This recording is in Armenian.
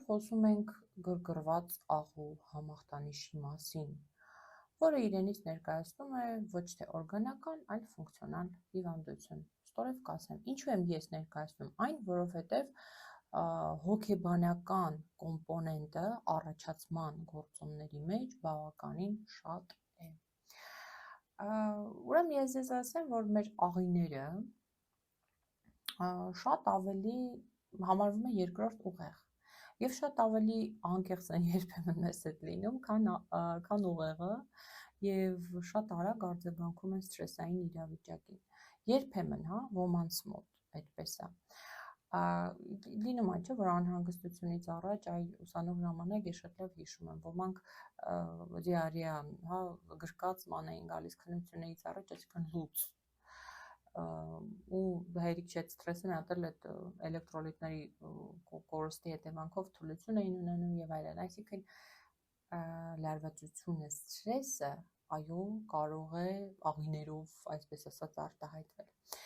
խոսում ենք գրգռված աղու համախտանիշի մասին, որը իրենից ներկայացնում է ոչ թե օրգանական, այլ ֆունկցիոնալ հիվանդություն։ Ստորև կասեմ, ինչու եմ ես ներկայացնում այն, որովհետև հոգեբանական կոմպոնենտը առաջացման գործոնների մեջ բավականին շատ է։ Ուրեմն ես ձեզ ասեմ, որ մեր աղիները շատ ավելի համարվում է երկրորդ ուղեղ եւ շատ ավելի անկեղծ են երբեմն մեզ հետ լինում, քան ուղեղը եւ շատ արագ արձագանքում են սթրեսային իրավիճակին։ Երբեմն, ոմանց մոտ այդպես է։ Լինում է, չէ՞, որ անհանգստությունից առաջ այ ուսանող ժամանակ ես շատ լավ հիշում եմ, ոմանք դիարեա, գրկած ման էին գալիս քննությունից առաջ, այսինքն լուծ ու հերիք չէ սթրեսը մի հատ էլ այդ էլեկտրոլիտների կորստի հետևանքով թուլություն էին ունենում եւ այլն, այսինքն լարվածությունը, սթրեսը, այո, կարող է աղիներով, այսպես ասած, արտահայտվել։